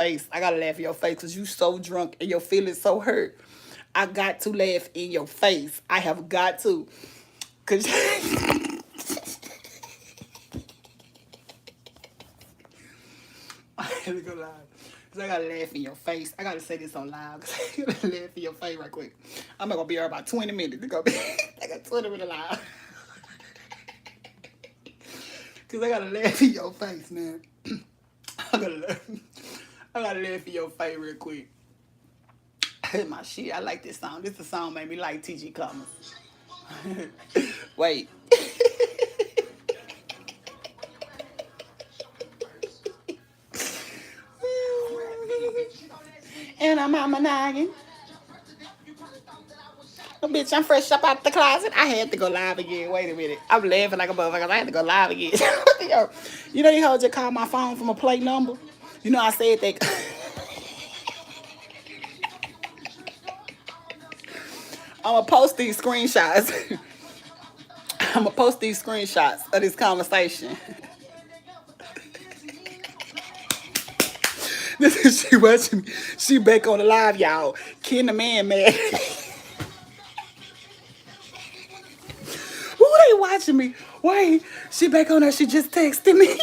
face. I gotta laugh in your face because you so drunk and your feelings so hurt. I got to laugh in your face. I have got to. Cause I gotta go live. Cause I gotta laugh in your face. I gotta say this on live. Cause I gotta laugh in your face right quick. I'm not gonna be here about 20 minutes. It's gonna be I got 20 minutes live. Cause I gotta laugh in your face, man. I gotta laugh. I gotta laugh in your face real quick. My shit. I like this song. This song made me like TG Clemens. Wait. And I'm on my noggin. Oh, bitch, I'm fresh up out the closet. I had to go live again. Wait a minute. I'm laughing like a motherfucker. I had to go live again. You know, you heard you call my phone from a plate number? You know, I said that. I'm going to post these screenshots. I'm going to post these screenshots of this conversation. This is she watching me. She back on the live, y'all. Ken the man, man. Who they watching me? Wait, she back on there. She just texted me.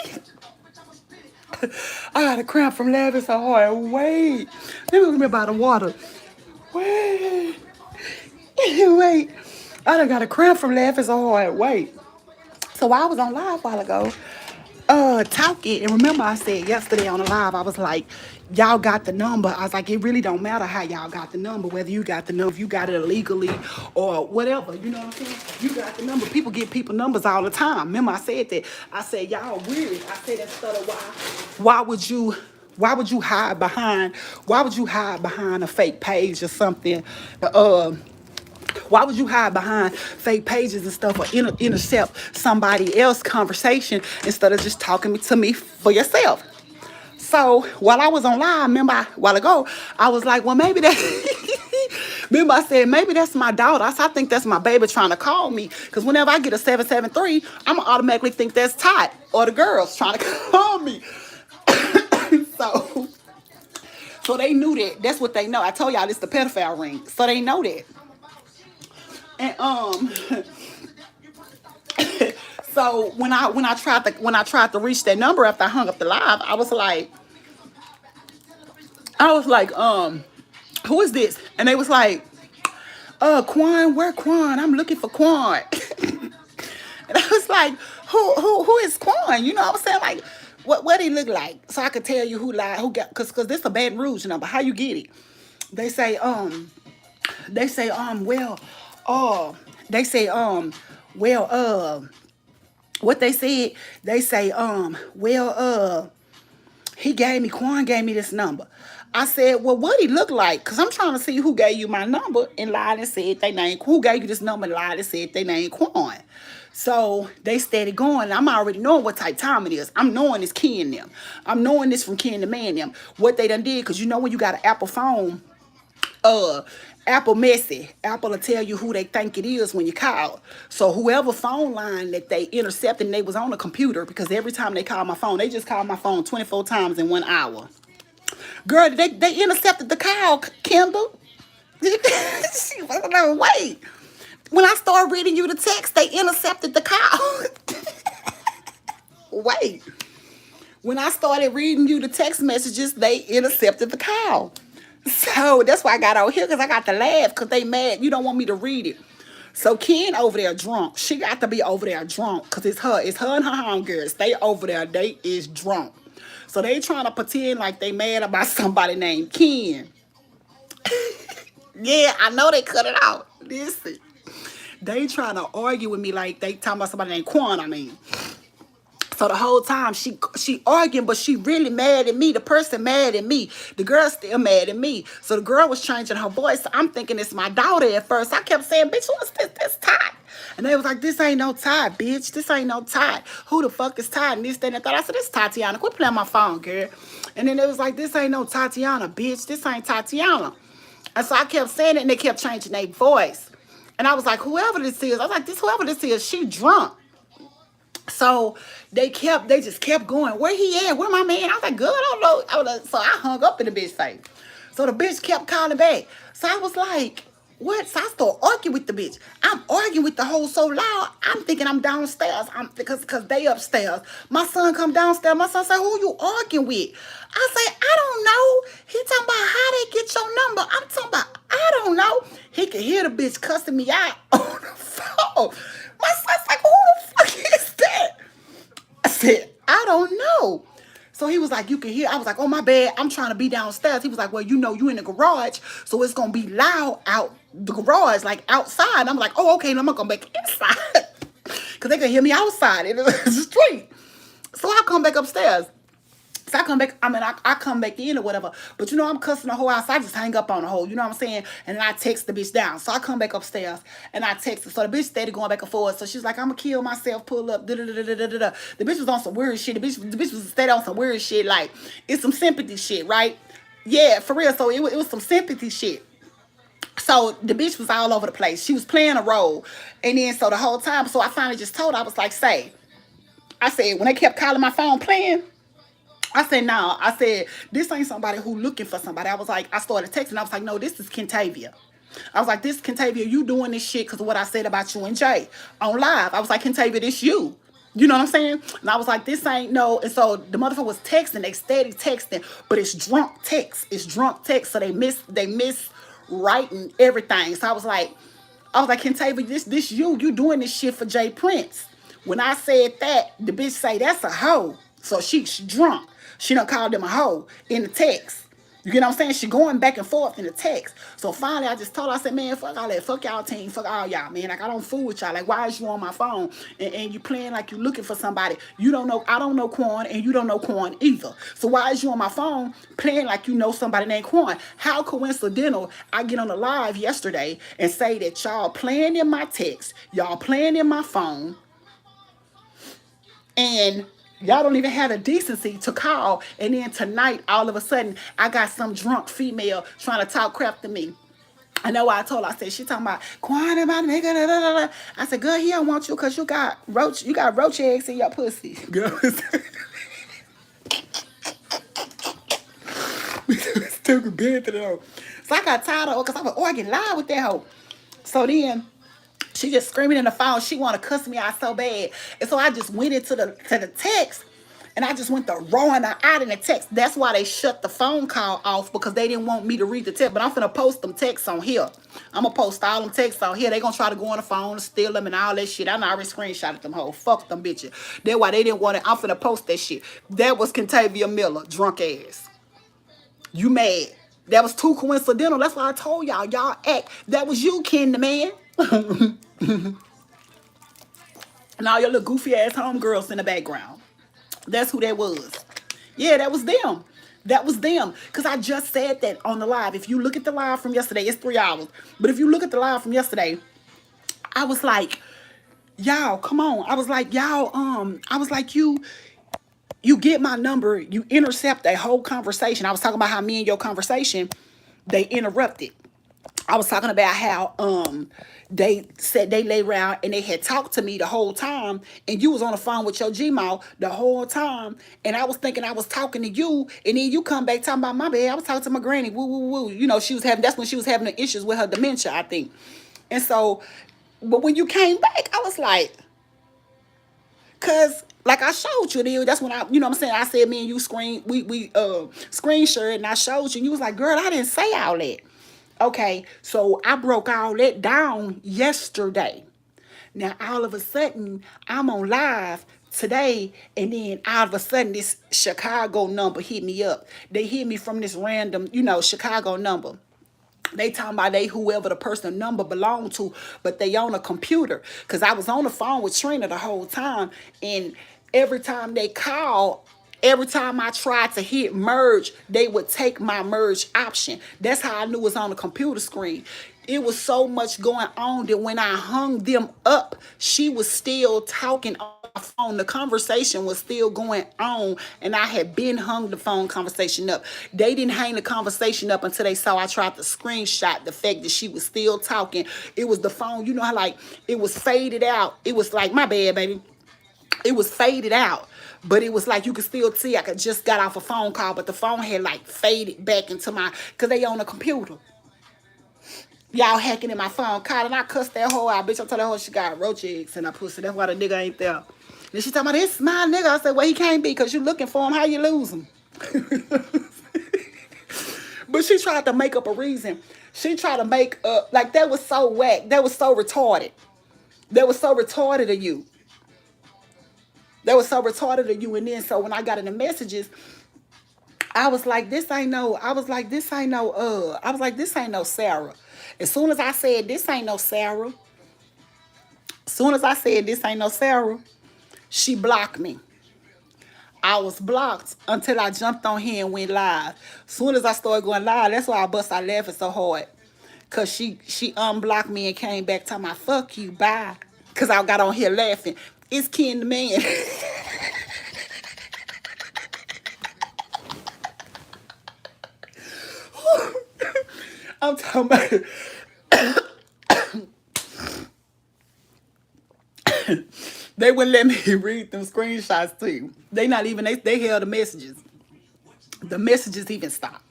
I got a cramp from laughing so hard. Wait. Let me remember about the water. Wait. Wait. I done got a cramp from laughing so hard. Wait. So I was on live a while ago, talking, and remember I said yesterday on the live, I was like, y'all got the number. I was like, it really don't matter how y'all got the number, whether you got the number, if you got it illegally or whatever, you know what I'm saying? You got the number. People get people numbers all the time. Remember I said that. I said, y'all weird. I said that stuff why would you hide behind a fake page or something? Why would you hide behind fake pages and stuff or intercept somebody else's conversation instead of just talking to me for yourself? So while I was on live, remember a while ago, I was like, well, maybe that. Remember I said, maybe that's my daughter. I think that's my baby trying to call me. Because whenever I get a 773, I'm going to automatically think that's Todd or the girls trying to call me. so, so they knew that. That's what they know. I told y'all it's the pedophile ring. So they know that. And so when I tried to reach that number after I hung up the live, I was like, who is this? And they was like, Quan, where Quan? I'm looking for Quan. And I was like, who is Quan? You know what I'm saying? Like, what he look like? So I could tell you who lied, who got, cause this a Baton Rouge number. How you get it? They say, well, they say, what they said, they say, Quan gave me this number. I said, well, what he look like? Because I'm trying to see who gave you my number and lied and said they name, who gave you this number and lied and said they name Quan. So they steady going. I'm already knowing what type of time it is. I'm knowing it's Ken them. I'm knowing this from Ken the man them. What they done did, because you know when you got an Apple phone, Apple messy. Apple will tell you who they think it is when you call. So whoever phone line that they intercepted, and they was on a computer, because every time they call my phone, they just called my phone 24 times in 1 hour. Girl, they intercepted the call, Kendall. She was like, wait. When I started reading you the text, they intercepted the call. Wait. When I started reading you the text messages, they intercepted the call. So that's why I got out here, because I got to laugh, because they mad. You don't want me to read it. So Ken over there drunk. She got to be over there drunk, because it's her. It's her and her homegirls. They over there. They is drunk. So they trying to pretend like they mad about somebody named Ken. Yeah, I know they cut it out. Listen. They trying to argue with me like they talking about somebody named Quan, I mean. So the whole time she arguing, but she really mad at me. The person mad at me. The girl still mad at me. So the girl was changing her voice. So I'm thinking it's my daughter at first. I kept saying, bitch, what's this? This Todd. And they was like, this ain't no Todd, bitch. This ain't no Todd. Who the fuck is Todd? And this, that, and that. I said, this is Tatiana. Quit playing my phone, girl. And then they was like, this ain't no Tatiana, bitch. This ain't Tatiana. And so I kept saying it, and they kept changing their voice. And I was like, whoever this is, I was like, whoever this is, she drunk. So they just kept going. Where he at? Where my man? I was like, good, I don't know. So I hung up in the bitch face. So the bitch kept calling back. So I was like, what? So I started arguing with the bitch. I'm arguing with the hoe so loud. I'm thinking I'm downstairs. I'm because they upstairs. My son come downstairs. My son say, who you arguing with? I say, I don't know. He talking about how they get your number. I'm talking about, I don't know. He could hear the bitch cussing me out on the phone. My son's like, who the fuck is that? I said, I don't know. So he was like, you can hear. I was like, oh, my bad. I'm trying to be downstairs. He was like, well, you know, you in the garage, so it's going to be loud out the garage, like outside. And I'm like, oh, okay, then I'm going to come back inside. Because they can hear me outside in the street. So I come back upstairs. So I come back, I come back in or whatever. But you know, I'm cussing the whole house. I just hang up on the whole, you know what I'm saying? And then I text the bitch down. So I come back upstairs and I text her. So the bitch steady going back and forth. So she's like, I'm gonna kill myself, pull up, da da da da da da. The bitch was on some weird shit. The bitch was steady on some weird shit. Like, it's some sympathy shit, right? Yeah, for real. So it was some sympathy shit. So the bitch was all over the place. She was playing a role. And then so the whole time, so I finally just told her, I was like, I said, when they kept calling my phone playing, I said, no. I said, this ain't somebody who looking for somebody. I was like, I started texting. I was like, no, this is Kentavia. I was like, this Kentavia, you doing this shit because of what I said about you and Jay on live. I was like, Kentavia, this you. You know what I'm saying? And I was like, this ain't no. And so the motherfucker was texting. They steady texting, but it's drunk text. It's drunk text. So they miss writing everything. So I was like, Kentavia, this you doing this shit for Jay Prince. When I said that, the bitch say that's a hoe. So she drunk. She done called them a hoe in the text. You get what I'm saying? She going back and forth in the text. So finally, I just told her, I said, man, fuck all that. Fuck y'all team. Fuck all y'all, man. Like, I don't fool with y'all. Like, why is you on my phone? And you playing like you looking for somebody. You don't know. I don't know Quan, and you don't know Quan either. So why is you on my phone playing like you know somebody named Quan? How coincidental I get on the live yesterday and say that y'all playing in my text, y'all playing in my phone, and y'all don't even have the decency to call. And then tonight, all of a sudden, I got some drunk female trying to talk crap to me. I know what I told her. I said, she talking about, Quan, my nigga, da, da, da, da. I said, girl, he don't want you because you got roach eggs in your pussy. Girl, it's too good to know. So I got tired of her because I was arguing loud with that hoe. So then she just screaming in the phone. She want to cuss me out so bad. And so I just went into the text and I just went to rowing her out in the text. That's why they shut the phone call off, because they didn't want me to read the text. But I'm finna post them texts on here. I'm gonna post all them texts on here. They gonna try to go on the phone and steal them and all that shit. I already screenshotted them hoes. Fuck them bitches. That's why they didn't want it. I'm finna post that shit. That was Kentavia Miller, drunk ass. You mad? That was too coincidental. That's why I told y'all act. That was you, Ken the man. And all your little goofy ass homegirls in the background. That's who that was. Yeah, that was them. That was them. Because I just said that on the live. If you look at the live from yesterday, it's 3 hours. But if you look at the live from yesterday, I was like, y'all, come on. I was like, you get my number, you intercept a whole conversation. I was talking about how me and your conversation, they interrupted. I was talking about how they said they lay around and they had talked to me the whole time, and you was on the phone with your Gmail the whole time, and I was thinking I was talking to you, and then you come back talking about my bad. I was talking to my granny. Woo woo woo. You know, that's when she was having the issues with her dementia, I think. And so, but when you came back, I was like, cause like I showed you, that's when you know what I'm saying, I said me and you screen shared, and I showed you, and you was like, girl, I didn't say all that. Okay, so I broke all that down yesterday. Now, all of a sudden, I'm on live today, and then all of a sudden, this Chicago number hit me up. They hit me from this random, Chicago number. They talking about whoever the person number belonged to, but they on a computer. Because I was on the phone with Trina the whole time, and every time they call, every time I tried to hit merge, they would take my merge option. That's how I knew it was on the computer screen. It was so much going on that when I hung them up, she was still talking on the phone. The conversation was still going on, and I had been hung the phone conversation up. They didn't hang the conversation up until they saw I tried to screenshot the fact that she was still talking. It was the phone, you know how like it was faded out. It was like, my bad, baby. It was faded out, but it was like you could still see I could just got off a phone call, but the phone had like faded back into my, cause they on a computer. Y'all hacking in my phone, calling. I cussed that hoe out, bitch. I told that hoe she got roach eggs in her pussy. That's why the nigga ain't there. Then she talking about this my nigga. I said, well, he can't be because you looking for him. How you lose him? But she tried to make up a reason. She tried to make up, like, that was so whack. That was so retarded. That was so retarded of you. That was so retarded of you. And then, so when I got in the messages, I was like, this ain't no, I was like, this ain't no, I was like, this ain't no Sarah. As soon as I said, this ain't no Sarah, as soon as I said, this ain't no Sarah, she blocked me. I was blocked until I jumped on here and went live. As soon as I started going live, that's why I bust out laughing so hard. Cause she unblocked me and came back talking about fuck you, bye. Cause I got on here laughing. It's Ken the Man. I'm talking about they wouldn't let me read them screenshots to you. They not even they held the messages. The messages even stopped.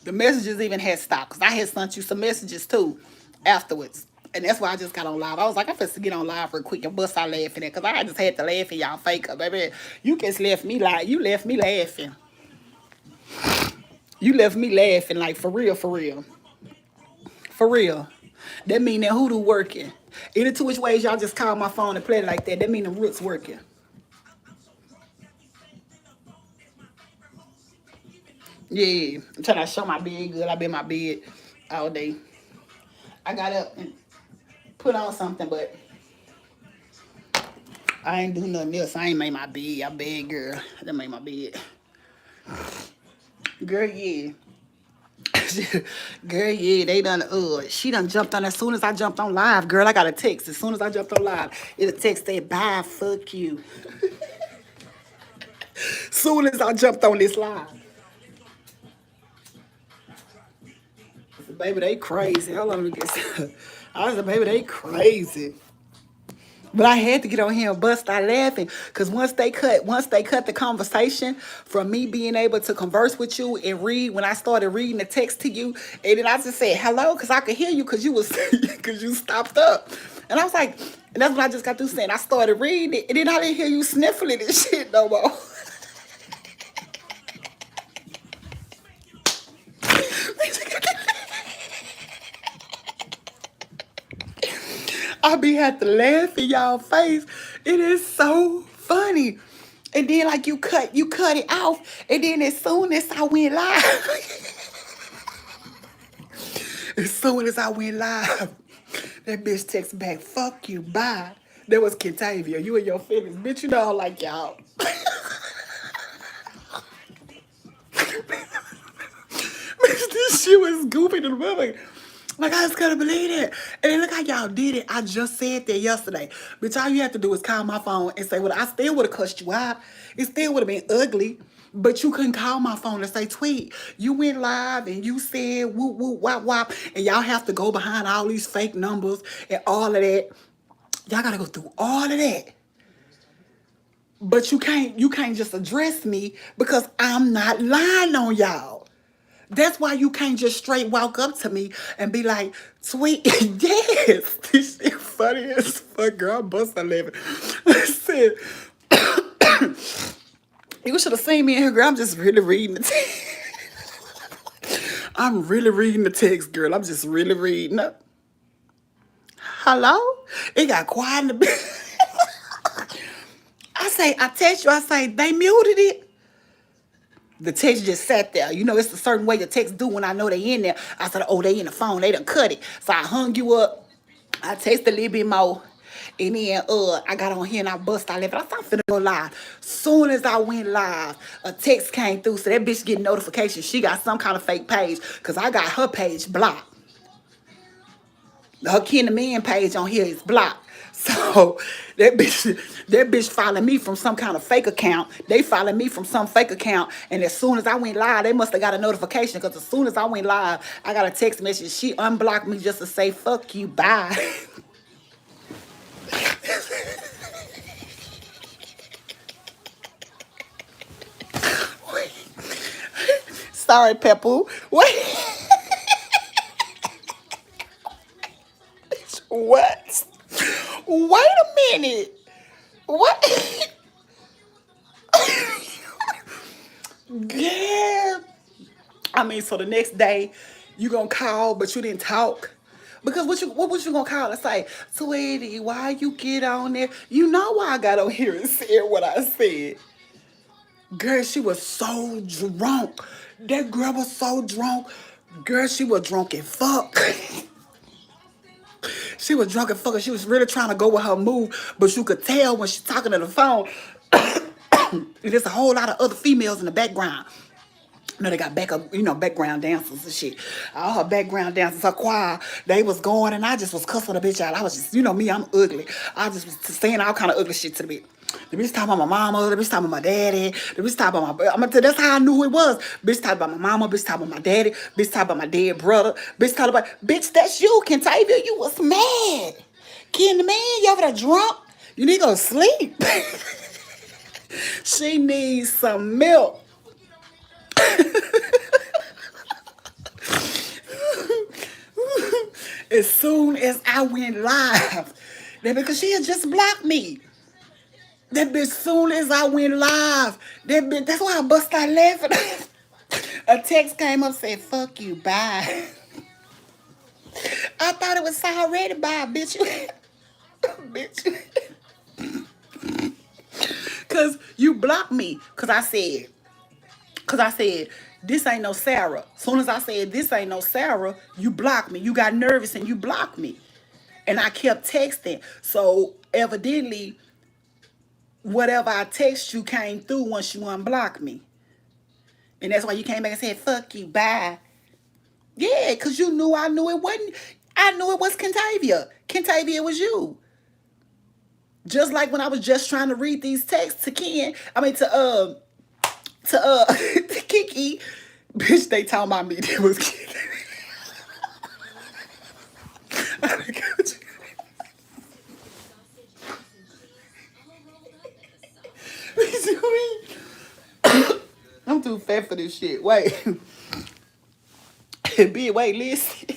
The messages even had stopped because I had sent you some messages too afterwards. And that's why I just got on live. I was like, I'm supposed to get on live real quick and bust out laughing at because I just had to laugh at y'all fake up, baby. You just left me like you left me laughing. You left me laughing like for real, for real. For real. That mean that hoodoo working. Any two which ways y'all just call my phone and play it like that, that mean the roots working. Yeah, I'm trying to show my bed good. I been in my bed all day. I got up and put on something, but I ain't do nothing else. I ain't made my bed. I bed, girl. I done made my bed. Girl, yeah. Girl, yeah, they done, she done jumped on as soon as I jumped on live, girl. I got a text. As soon as I jumped on live, it a text said, bye, fuck you. Soon as I jumped on this live. I said, baby, they crazy. Hold on, let me get I said, baby, they crazy. But I had to get on here and bust out laughing because once they cut the conversation from me being able to converse with you and read when I started reading the text to you, and then I just said hello because I could hear you because you was because you stopped up, and I was like, and that's what I just got through saying. I started reading it, and then I didn't hear you sniffling and shit no more. I be had to laugh in y'all face. It is so funny. And then like you cut it off. And then as soon as I went live, as soon as I went live, that bitch texts back, fuck you, bye. That was Kentavia. You and your feelings. Bitch, you know I don't like y'all. Bitch, this shit was goofy to the mother. Like, I just couldn't believe it. And then look how y'all did it. I just said that yesterday. Bitch, all you have to do is call my phone and say, well, I still would have cussed you out. It still would have been ugly. But you couldn't call my phone and say, tweet. You went live and you said whoop, whoop, wop, wop. And y'all have to go behind all these fake numbers and all of that. Y'all got to go through all of that. But you can't just address me because I'm not lying on y'all. That's why you can't just straight walk up to me and be like, sweet, yes. This shit funny as fuck, girl. I bust a living. Listen, you should have seen me in here, girl. I'm just really reading the text. I'm really reading the text, girl. I'm just really reading it. Hello? It got quiet in the bit. I text you, I say, they muted it. The text just sat there. You know, it's a certain way the text do when I know they in there. I said, oh, they in the phone. They done cut it. So I hung you up. I texted a little bit more. And then I got on here and I bust out laughing. I thought I'm finna go live. Soon as I went live, a text came through. So that bitch getting notifications. She got some kind of fake page. Because I got her page blocked. Her Ken the Man page on here is blocked. So that bitch following me from some kind of fake account. They following me from some fake account. And as soon as I went live, they must have got a notification. Because as soon as I went live, I got a text message. She unblocked me just to say, fuck you, bye. sorry, Peppu. Wait, what? Wait a minute. What? Yeah. I mean, so the next day, you gonna call, but you didn't talk. Because what was you gonna call and say, sweetie, why you get on there? You know why I got on here and said what I said. Girl, she was so drunk. That girl was so drunk. Girl, she was drunk and fuck. She was drunk and fuck. She was really trying to go with her move, but you could tell when she's talking to the phone. There's a whole lot of other females in the background. You know, they got background dancers and shit. All her background dancers, her choir, they was going, and I just was cussing the bitch out. I was just, me, I'm ugly. I just was saying all kind of ugly shit to the bitch. The bitch talking about my mama, the bitch talking about my daddy, the bitch talking about my, I'm gonna tell you, that's how I knew it was. Bitch talking about my mama, bitch talking about my daddy, bitch talking about my dead brother, bitch talking about, bitch, that's you, Kentavia, you was mad. Ken the man, you over there drunk? You need to go sleep. She needs some milk. As soon as I went live, that because she had just blocked me. That bitch, soon as I went live, that bitch, that's why I bust out laughing. A text came up said, fuck you, bye. I thought it was already bye, bitch. Bitch. Cause you blocked me. Cause I said, this ain't no Sarah. Soon as I said this ain't no Sarah, you blocked me. You got nervous and you blocked me. And I kept texting. So evidently, whatever I text you came through once you unblocked me. And that's why you came back and said, fuck you, bye. Yeah, because you knew I knew it wasn't. I knew it was Kentavia. Kentavia was you. Just like when I was just trying to read these texts to to Kiki, bitch, they talking about me. It was Kiki. I'm too fat for this shit. Wait. Wait, listen.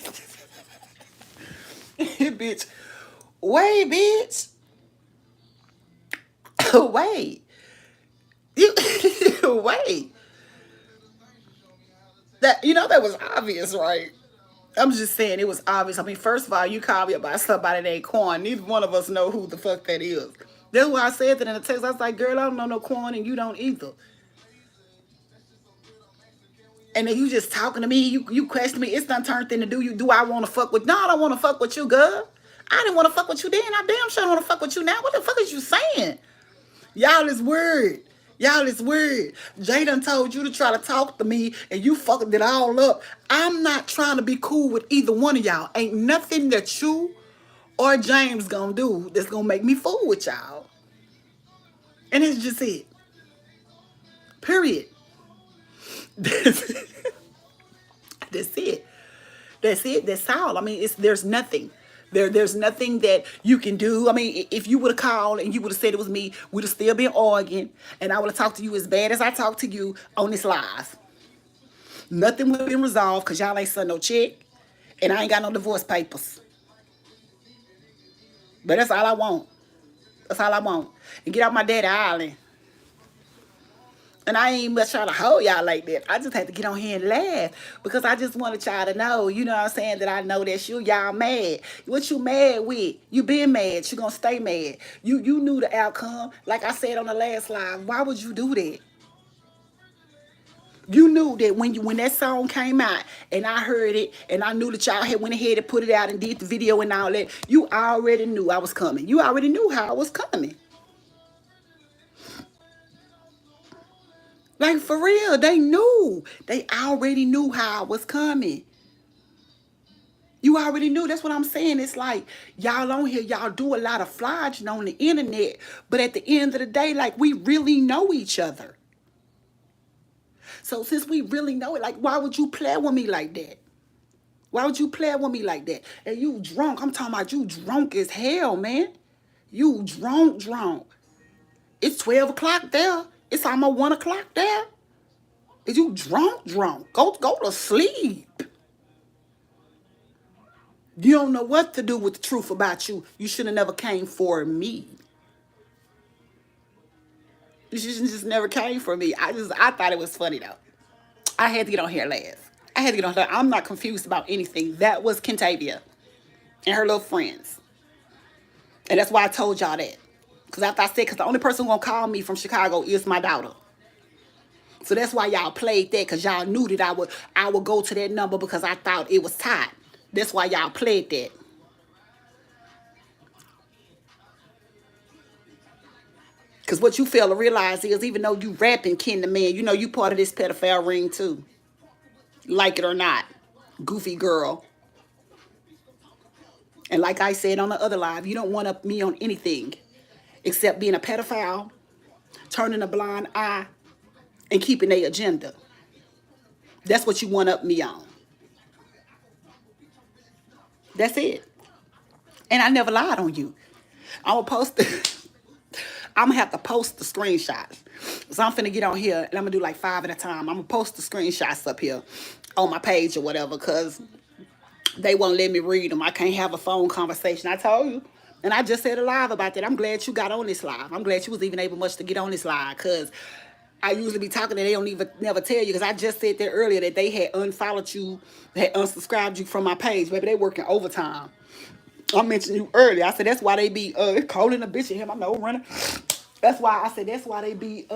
Bitch. Wait, bitch. Wait. You wait. That was obvious, right? I'm just saying it was obvious. I mean, first of all, you called me about somebody named Quan. Neither one of us know who the fuck that is. That's why I said that in the text. I was like, girl, I don't know no Quan and you don't either. And then you just talking to me, you question me, it's done turned into do I want to fuck with, no, I don't want to fuck with you, girl. I didn't want to fuck with you then. I damn sure don't want to fuck with you now. What the fuck is you saying? Y'all is weird. Y'all is weird. Jay done told you to try to talk to me and you fucking it all up. I'm not trying to be cool with either one of y'all. Ain't nothing that you or James gonna do that's gonna make me fool with y'all. And it's just it. Period. That's it. That's it. That's all. I mean, there's nothing. There's nothing that you can do. I mean, if you would have called and you would have said it was me, we'd have still been arguing, and I would have talked to you as bad as I talked to you on this live. Nothing would have been resolved because y'all ain't sent no check, and I ain't got no divorce papers. But that's all I want. That's all I want. And get out my daddy island. And I ain't much trying to hold y'all like that. I just had to get on here and laugh because I just wanted y'all to know, you know what I'm saying, that I know that y'all mad. What you mad with? You been mad. You gonna stay mad. You knew the outcome. Like I said on the last live, why would you do that? You knew that when that song came out and I heard it and I knew that y'all had went ahead and put it out and did the video and all that, you already knew I was coming. You already knew how I was coming. Like, for real, they knew. They already knew how I was coming. You already knew. That's what I'm saying. It's like, y'all on here, y'all do a lot of flogging on the internet. But at the end of the day, like, we really know each other. So since we really know it, like, why would you play with me like that? Why would you play with me like that? And you drunk. I'm talking about you drunk as hell, man. You drunk. It's 12 o'clock there. It's almost 1 o'clock there. Is you drunk? Drunk. Go to sleep. You don't know what to do with the truth about you. You should have never came for me. You should just never came for me. I thought it was funny though. I had to get on here and laugh. I had to get on here. I'm not confused about anything. That was Kentavia and her little friends. And that's why I told y'all that. Because after I said, because the only person who gonna call me from Chicago is my daughter. So that's why y'all played that, because y'all knew that I would go to that number because I thought it was tight. That's why y'all played that. Because what you fail to realize is, even though you rapping Ken the Man, you know you part of this pedophile ring too. Like it or not. Goofy girl. And like I said on the other live, you don't want up me on anything except being a pedophile, turning a blind eye, and keeping their agenda. That's what you want up me on. That's it. And I never lied on you. I'm gonna post it. I'm gonna have to post the screenshots. So I'm finna get on here and I'm gonna do like 5 at a time. I'm gonna post the screenshots up here on my page or whatever, because they won't let me read them. I can't have a phone conversation. I told you. And I just said a live about that. I'm glad you got on this live. I'm glad you was even able much to get on this live, because I usually be talking and they don't even never tell you, because I just said that earlier that they had unfollowed you, they had unsubscribed you from my page. Baby, they working overtime. I mentioned you earlier. I said that's why they be calling a bitch in him. I know running. That's why I said that's why they be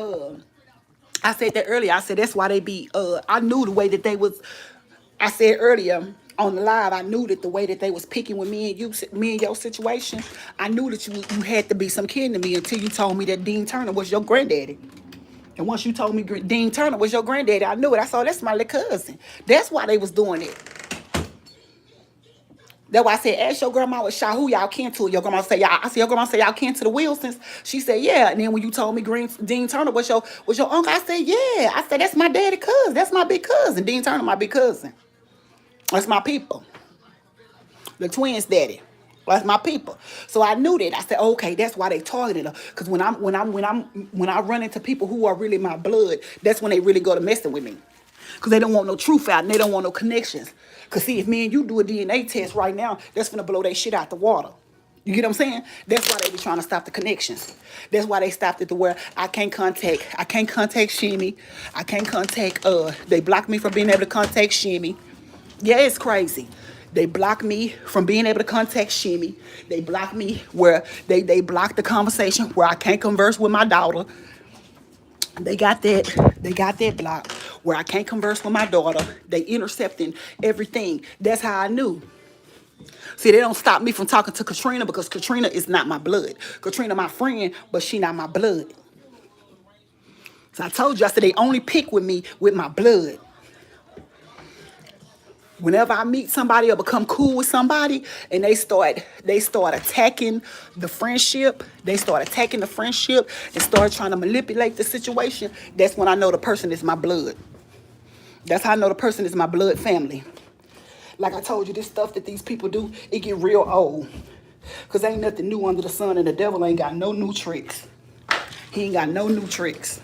I said that earlier. I said that's why they be I knew the way that they was. I said earlier on the live, I knew that the way that they was picking with me and you, me and your situation, I knew that you had to be some kin to me until you told me that Dean Turner was your granddaddy. And once you told me Dean Turner was your granddaddy, I knew it. I saw that's my little cousin. That's why they was doing it. That's why I said, ask your grandma was shot, who y'all kin to. Your grandma say, y'all. I said, your grandma say y'all kin to the Wilsons. She said, yeah. And then when you told me Dean Turner was your uncle, I said, yeah. I said, that's my daddy cousin. That's my big cousin. Dean Turner, my big cousin. That's my people. The twins' daddy. That's my people. So I knew that. I said, okay, that's why they targeted her. Because when I run into people who are really my blood, that's when they really go to messing with me. Because they don't want no truth out and they don't want no connections. Because see, if me and you do a DNA test right now, that's gonna blow that shit out the water. You get what I'm saying? That's why they be trying to stop the connections. That's why they stopped it to where I can't contact Shimmy. I can't contact they blocked me from being able to contact Shimmy. Yeah, it's crazy. They block me from being able to contact Shimmy. They block me where they block the conversation where I can't converse with my daughter. They got that block where I can't converse with my daughter. They intercepting everything. That's how I knew. See, they don't stop me from talking to Katrina because Katrina is not my blood. Katrina my friend, but she not my blood. So I told you, I said they only pick with me with my blood. Whenever I meet somebody or become cool with somebody and they start attacking the friendship, and start trying to manipulate the situation, that's when I know the person is my blood. That's how I know the person is my blood family. Like I told you, this stuff that these people do, it get real old. Because ain't nothing new under the sun, and the devil ain't got no new tricks. He ain't got no new tricks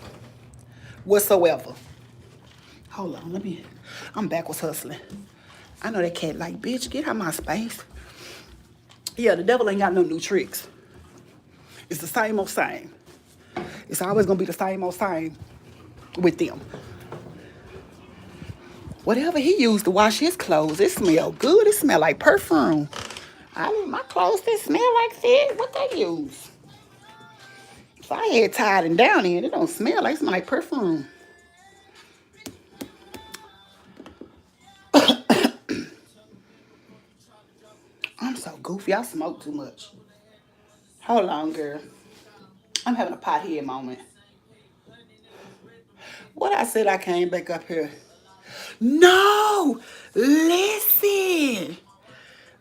whatsoever. Hold on, I'm backwards hustling. I know that cat like, bitch, get out my space. Yeah, the devil ain't got no new tricks. It's the same old same. It's always going to be the same old same with them. Whatever he used to wash his clothes, it smell good. It smell like perfume. I mean, my clothes, they smell like that. What they use? If I had tied and down in, it don't smell like, it smell like perfume. I'm so goofy. I smoke too much. Hold on, girl. I'm having a pothead moment. What I said I came back up here. No! Listen.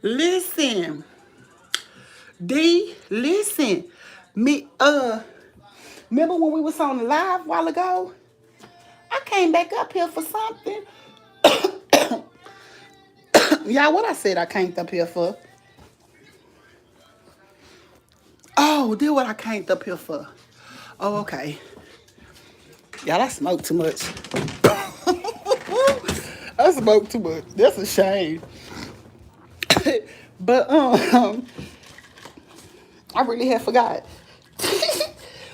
Listen. D, listen. Remember when we was on the live a while ago? I came back up here for something. Y'all, what I said I came up here for? Oh, did what I came up here for. Oh, okay. Y'all, I smoke too much. I smoke too much. That's a shame. But I really had forgot.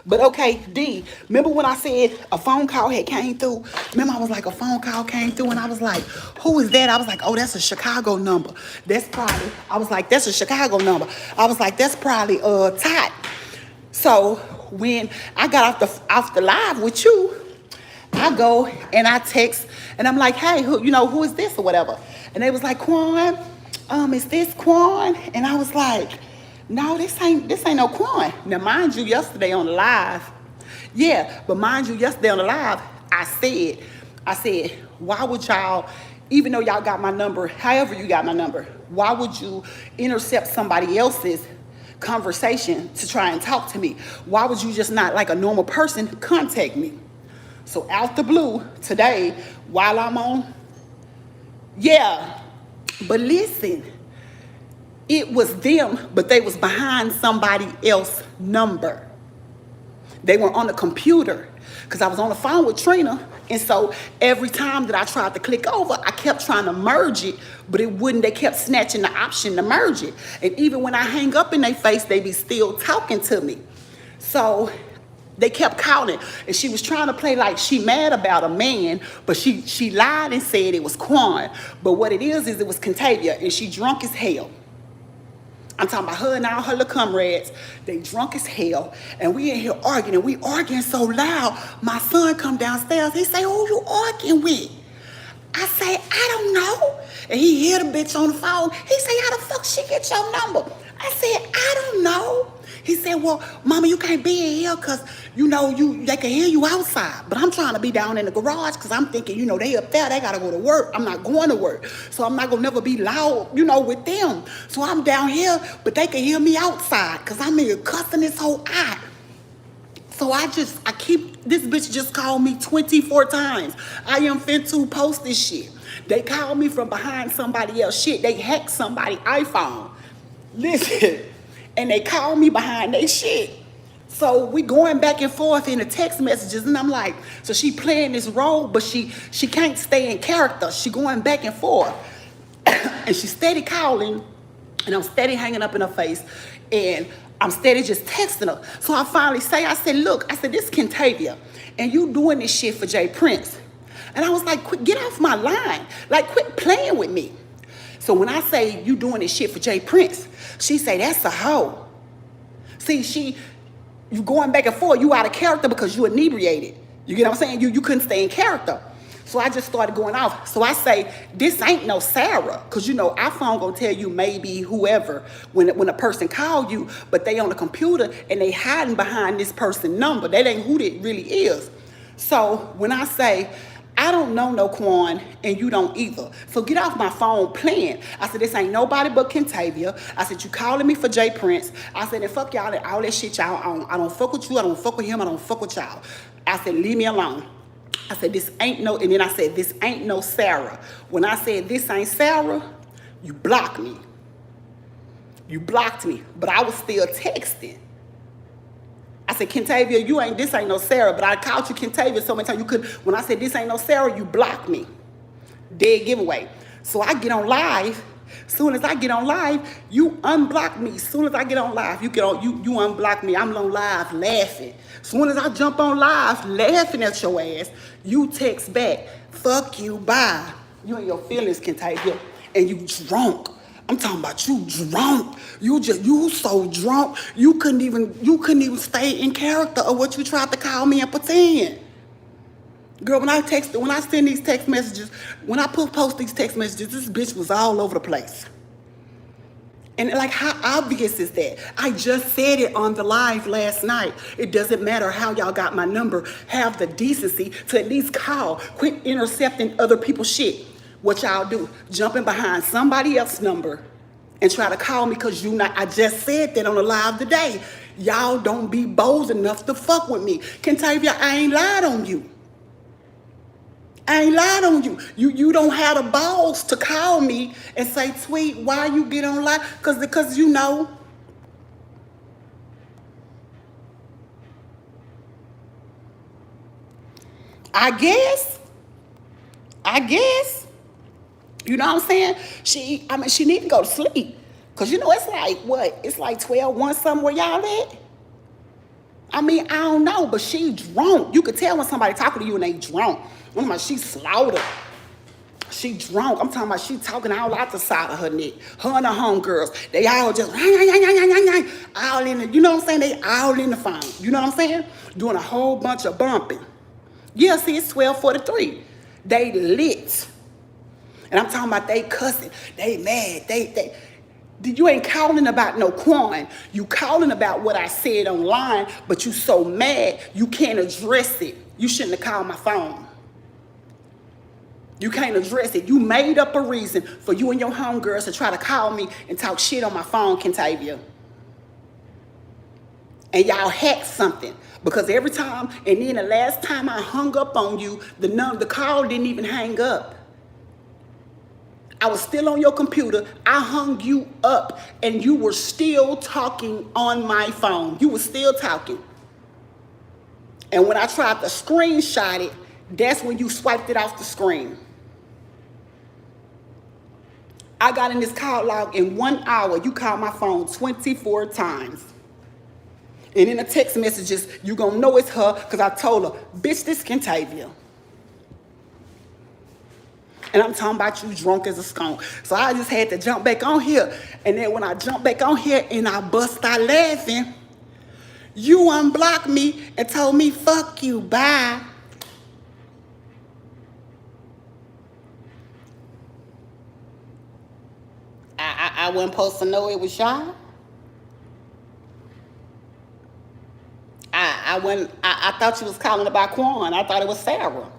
But okay, D, remember when I said a phone call had came through? Remember I was like, a phone call came through and I was like, who is that? I was like, oh, that's a Chicago number. That's probably, I was like, that's a Chicago number. I was like, that's probably Tot. So when I got off the live with you, I go and I text and I'm like, hey, who is this or whatever? And they was like, Quan, is this Quan? And I was like, no, this ain't no Quan. Now mind you, yesterday on the live, yeah, but mind you, yesterday on the live, I said, why would y'all, even though y'all got my number, however you got my number, why would you intercept somebody else's conversation to try and talk to me? Why would you just not, like a normal person, contact me? So out the blue, today, while I'm on, yeah, but listen, it was them, but they was behind somebody else's number. They were on the computer, because I was on the phone with Trina, and so every time that I tried to click over, I kept trying to merge it, but it wouldn't. They kept snatching the option to merge it. And even when I hang up in their face, they be still talking to me. So they kept calling, and she was trying to play like she mad about a man, but she lied and said it was Quan. But what it is it was Contavia, and she drunk as hell. I'm talking about her and all her little comrades. They drunk as hell, and we in here arguing, and we arguing so loud. My son come downstairs. He say, who you arguing with? I say, I don't know. And he hear the bitch on the phone. He say, how the fuck she get your number? I said, I don't know. He said, well, mama, you can't be in here because, they can hear you outside. But I'm trying to be down in the garage because I'm thinking, they up there, they got to go to work. I'm not going to work. So I'm not going to never be loud, with them. So I'm down here, but they can hear me outside because I'm in here cussing this whole eye. So this bitch just called me 24 times. I am finna post this shit. They called me from behind somebody else shit. They hacked somebody's iPhone. Listen, and they called me behind their shit. So we going back and forth in the text messages, and I'm like, so she playing this role, but she can't stay in character. She going back and forth. And she steady calling, and I'm steady hanging up in her face, and I'm steady just texting her. So I finally I said, look, this is Contavia, and you doing this shit for Jay Prince. And I was like, get off my line. Like, quit playing with me. So when I say you doing this shit for Jay Prince, she say, that's a hoe. See, you going back and forth, you out of character because you inebriated. You get what I'm saying? You couldn't stay in character. So I just started going off. So I say, this ain't no Sarah. Because, iPhone gonna tell you maybe whoever when a person call you, but they on the computer and they hiding behind this person's number. That ain't who it really is. So when I say, I don't know no Quan, and you don't either. So get off my phone playing. I said, this ain't nobody but Contavia. I said, you calling me for Jay Prince. I said, and fuck y'all and all that shit y'all on. I don't fuck with you. I don't fuck with him. I don't fuck with y'all. I said, leave me alone. I said, this ain't no, and then I said, this ain't no Sarah. When I said this ain't Sarah, you blocked me. You blocked me, but I was still texting. I said, Contavia, this ain't no Sarah, but I called you Contavia so many times you could, when I said this ain't no Sarah, you blocked me. Dead giveaway. So I get on live. Soon as I get on live, you unblock me. Soon as I get on live, you unblock me. I'm on live laughing. Soon as I jump on live laughing at your ass, you text back, fuck you, bye. You and your feelings, Contavia, and you drunk. I'm talking about you drunk. You so drunk. You couldn't even stay in character of what you tried to call me and pretend. Girl, when I send these text messages, when I post these text messages, this bitch was all over the place. And like, how obvious is that? I just said it on the live last night. It doesn't matter how y'all got my number. Have the decency to at least call. Quit intercepting other people's shit. What y'all do? Jumping behind somebody else's number and try to call me because I just said that on the live today. Y'all don't be bold enough to fuck with me. Contavia, I ain't lied on you. I ain't lied on you. You don't have the balls to call me and say, Tweet, why you get on live? Because I guess. You know what I'm saying? She need to go to sleep. Cause you know it's like what? It's like 12, 1 somewhere y'all at. I mean, I don't know, but she drunk. You could tell when somebody talking to you and they drunk. I'm like, she slaughtered. She drunk. I'm talking about she talking all out the side of her neck. Her and her homegirls, they all just all in the, you know what I'm saying? They all in the phone. You know what I'm saying? Doing a whole bunch of bumping. Yeah, see, it's 12:43. They lit. And I'm talking about they cussing. They mad. They you ain't calling about no crime. You calling about what I said online, but you so mad you can't address it. You shouldn't have called my phone. You can't address it. You made up a reason for you and your homegirls to try to call me and talk shit on my phone, Kentavia. And y'all hacked something. Because every time, and then the last time I hung up on you, the call didn't even hang up. I was still on your computer. I hung you up and you were still talking on my phone. You were still talking. And when I tried to screenshot it, that's when you swiped it off the screen. I got in this call log in 1 hour. You called my phone 24 times. And in the text messages, you gonna know it's her because I told her, bitch, this Kentavia. And I'm talking about you drunk as a skunk. So I just had to jump back on here. And then when I jumped back on here and I bust out laughing, you unblocked me and told me, fuck you, bye. I wasn't supposed to know it was y'all. I thought you was calling about Quan. I thought it was Sarah.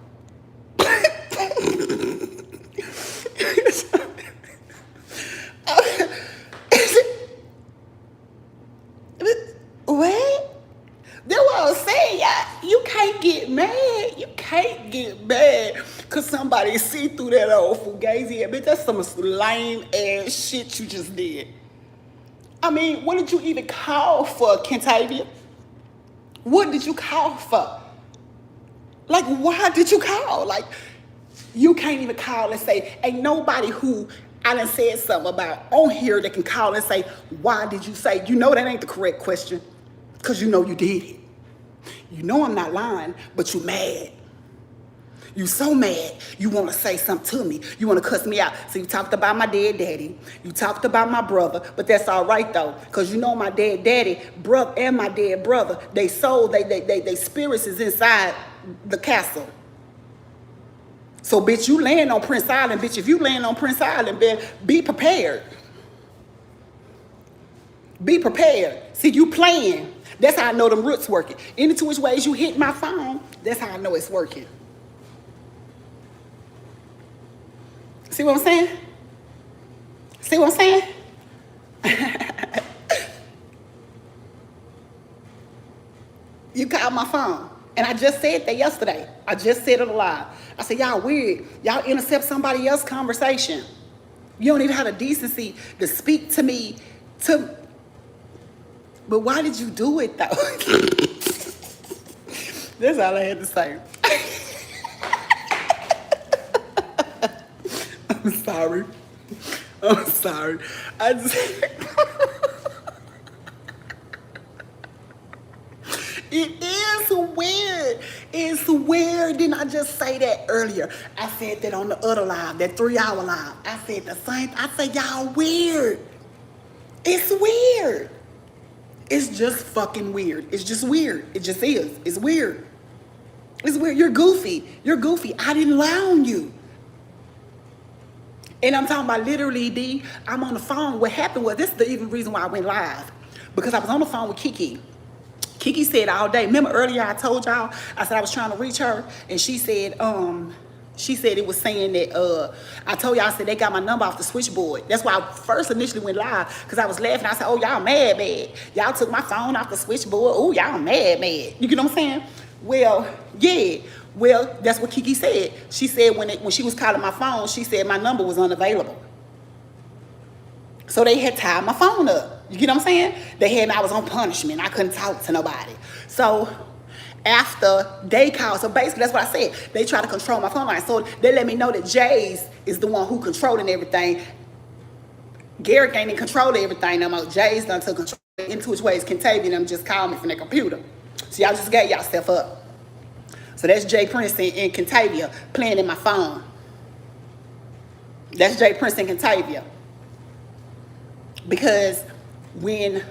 What? That's what I was saying. You can't get mad. You can't get mad because somebody see through that old fugazi. Bitch, that's some lame ass shit you just did. I mean, what did you even call for, Kentavia? What did you call for? Like, why did you call? Like, you can't even call and say, ain't nobody who I done said something about on here that can call and say, why did you say? You know that ain't the correct question because you know you did it. You know I'm not lying, but you mad. You so mad, you want to say something to me. You want to cuss me out. So you talked about my dead daddy. You talked about my brother, but that's all right though, because you know my dead daddy, brother, and my dead brother, they soul, they spirits is inside the castle. So bitch, you land on Prince Island, bitch. If you land on Prince Island, bitch, be prepared. Be prepared. See, you playing. That's how I know them roots working. Any two which ways you hit my phone, that's how I know it's working. See what I'm saying? See what I'm saying? You called my phone. And I just said that yesterday. I just said it live. I said, y'all weird. Y'all intercept somebody else's conversation. You don't even have the decency to speak to me. But why did you do it, though? That's all I had to say. I'm sorry. I'm sorry. I just... It is weird. It's weird. Didn't I just say that earlier? I said that on the other live, that 3-hour live. I said the same. I said, y'all weird. It's weird. It's just fucking weird. It's just weird. It just is. It's weird. It's weird. You're goofy. You're goofy. I didn't lie on you. And I'm talking about literally, D, I'm on the phone. What happened was, this is the even reason why I went live. Because I was on the phone with Kiki. Kiki said all day, remember earlier I told y'all, I said I was trying to reach her, and she said it was saying that, I told y'all, I said they got my number off the switchboard. That's why I first initially went live, because I was laughing. I said, oh, y'all mad. Y'all took my phone off the switchboard. Oh, y'all mad. You get what I'm saying? Well, yeah. Well, that's what Kiki said. She said when she was calling my phone, she said my number was unavailable. So they had tied my phone up. You get what I'm saying? They had me, I was on punishment. I couldn't talk to nobody. So after they called. So basically, that's what I said. They try to control my phone line. So they let me know that Jay's is the one who controlling everything. Garrett ain't in control of everything no more. Jay's done took control into his ways. Kentavia and them just called me from their computer. So y'all just gave y'all stuff up. So that's Jay Prince and Kentavia playing in my phone. That's Jay Prince and Kentavia. Because when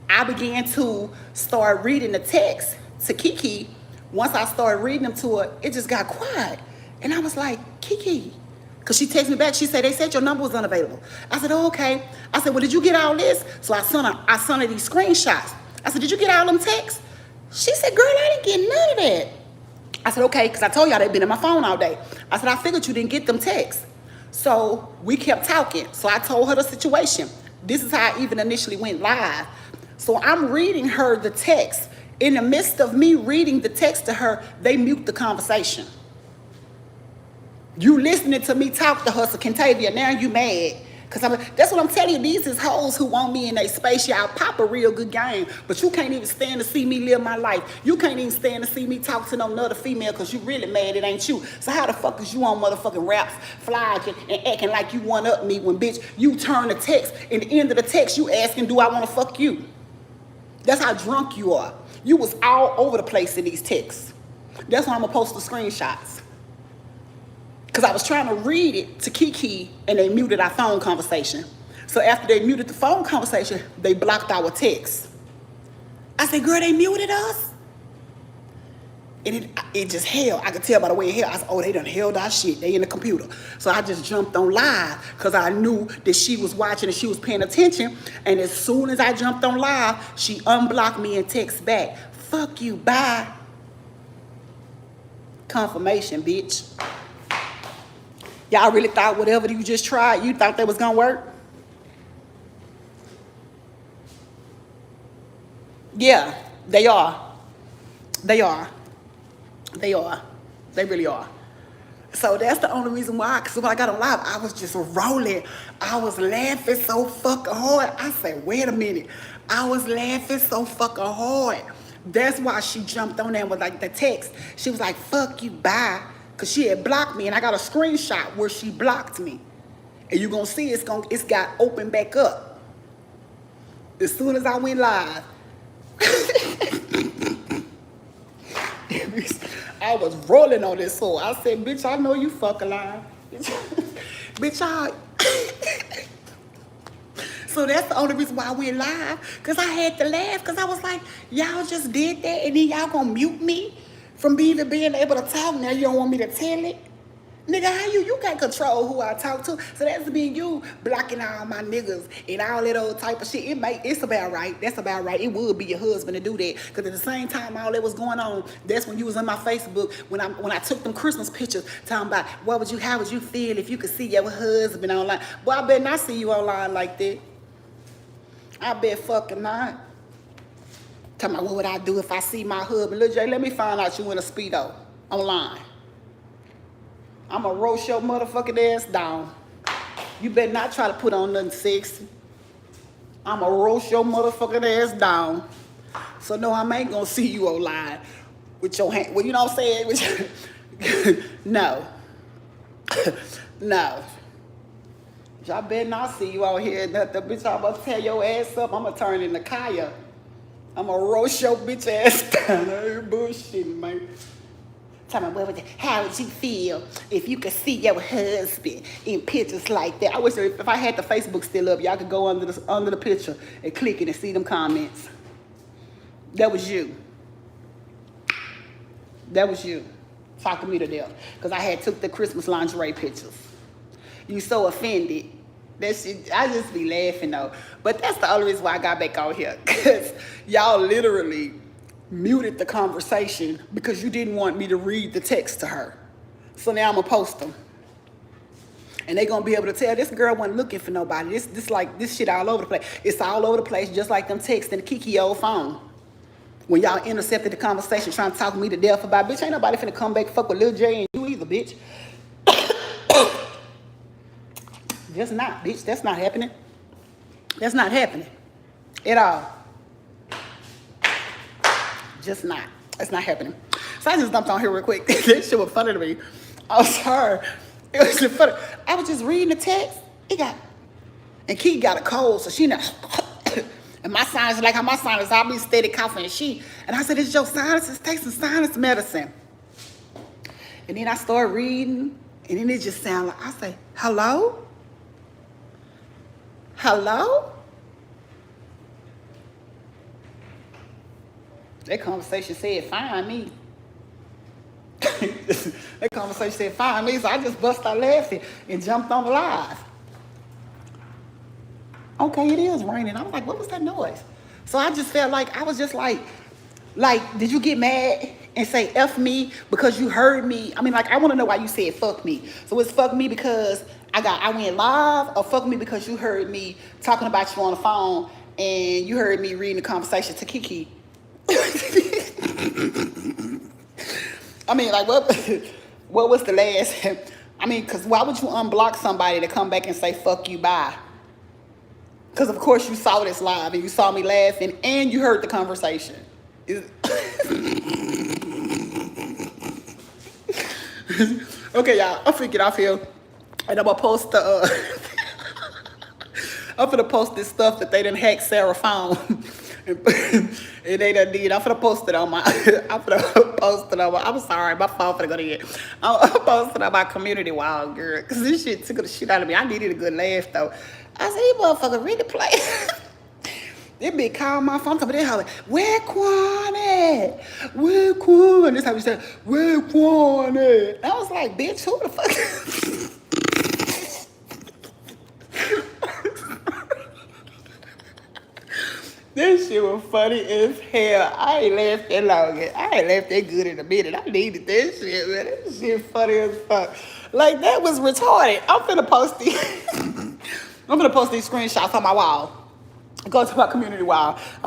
I began to start reading the text to Kiki, once I started reading them to her, it just got quiet. And I was like, Kiki, because she texted me back, she said, they said your number was unavailable. I said, oh, okay. I said, well, did you get all this? So I sent her these screenshots. I said, did you get all them texts? She said, girl, I didn't get none of that. I said, okay, because I told y'all they'd been in my phone all day. I said, I figured you didn't get them texts. So we kept talking. So I told her the situation. This is how I even initially went live. So I'm reading her the text. In the midst of me reading the text to her, they mute the conversation. You listening to me talk to her, so Kentavia, now you mad. Because that's what I'm telling you. These is hoes who want me in their space. Y'all pop a real good game, but you can't even stand to see me live my life. You can't even stand to see me talk to no other female because you really mad it ain't you. So how the fuck is you on motherfucking raps, flogging, and acting like you one up me when, bitch, you turn the text, and the end of the text, you asking, do I want to fuck you? That's how drunk you are. You was all over the place in these texts. That's why I'm going to post the screenshots. Because I was trying to read it to Kiki, and they muted our phone conversation. So after they muted the phone conversation, they blocked our text. I said, girl, they muted us? And it just held. I could tell by the way it held. I said, oh, they done held our shit. They in the computer. So I just jumped on live because I knew that she was watching and she was paying attention. And as soon as I jumped on live, she unblocked me and text back, fuck you, bye. Confirmation, bitch. Y'all really thought whatever you just tried, you thought that was gonna work? Yeah, they are. They are. They are. They really are. So that's the only reason why, because when I got on live, I was just rolling. I was laughing so fucking hard. I said, wait a minute. I was laughing so fucking hard. That's why she jumped on there with like the text. She was like, fuck you, bye. Because she had blocked me, and I got a screenshot where she blocked me. And you're going to see it's got open back up. As soon as I went live, I was rolling on this sword. I said, bitch, I know you fucking lying. Bitch, So that's the only reason why I went live. Because I had to laugh. Because I was like, y'all just did that, and then y'all going to mute me from even being able to talk. Now you don't want me to tell it? Nigga, how you can't control who I talk to. So that's being you blocking all my niggas and all that old type of shit. It's about right. That's about right. It would be your husband to do that. Because at the same time all that was going on, that's when you was on my Facebook when I took them Christmas pictures talking about how would you feel if you could see your husband online. Boy, I better not see you online like that. I bet fucking not. Tell me, what would I do if I see my husband? Lil J, let me find out you in a Speedo online. I'm going to roast your motherfucking ass down. You better not try to put on nothing sexy. I'm going to roast your motherfucking ass down. So no, I ain't going to see you online with your hand. Well, you know what I'm saying? No. No. Y'all better not see you out here. The bitch, I'm about to tear your ass up. I'm going to turn into Kaya. I'm going to roast your bitch ass down. I ain't bullshitting, man. Tell me, how would you feel if you could see your husband in pictures like that? I wish if I had the Facebook still up, y'all could go under the picture and click it and see them comments. That was you. That was you. Talking me to death. Because I had took the Christmas lingerie pictures. You so offended. That shit, I just be laughing though. But that's the only reason why I got back out here. Because y'all literally muted the conversation because you didn't want me to read the text to her. So now I'm going to post them. And they going to be able to tell this girl wasn't looking for nobody. This shit all over the place. It's all over the place just like them texts in the Kiki old phone. When y'all intercepted the conversation trying to talk me to death about, bitch, ain't nobody finna come back fuck with Lil J and you either, bitch. Just not, bitch. That's not happening. That's not happening at all. Just not. It's not happening. So I just dumped on here real quick. This shit was funny to me. I was her. It was just funny. I was just reading the text. And Key got a cold, so she not. And my sinus, like how my sinus, I'll be steady coughing. And I said, it's your sinuses, take some sinus medicine. And then I started reading, and then it just sounded like, I say, hello? Hello? That conversation said, find me. That conversation said, find me. So I just bust out laughing and jumped on the live. Okay, it is raining. I was like, what was that noise? So I just felt like, I was just like, did you get mad and say F me because you heard me? I mean, like, I want to know why you said fuck me. So it's fuck me because I went live, or fuck me because you heard me talking about you on the phone and you heard me reading the conversation to Kiki. I mean, like, what was the last? I mean, because why would you unblock somebody to come back and say fuck you, bye? Because, of course, you saw this live and you saw me laughing and you heard the conversation. Okay, y'all, I'm finna get off here. And I'm going to post the... I'm finna post this stuff that they done hacked Sarah's phone. And they done did. I'm finna post it on my... I'm sorry, my phone finna go to here. I'm post it on my community wall, girl. Because this shit took the shit out of me. I needed a good laugh, though. I said, you motherfucker, read the play. They been calling my phone, they holler, where Quan at? Where Quan? This how we said, where Quan at? I was like, bitch, who the fuck? This shit was funny as hell. I ain't laughed that long. I ain't laughed that good in a minute. I needed that shit, man. That shit funny as fuck. Like, that was retarded. I'm finna post these. I'm gonna post these screenshots on my wall. Go to my community wall.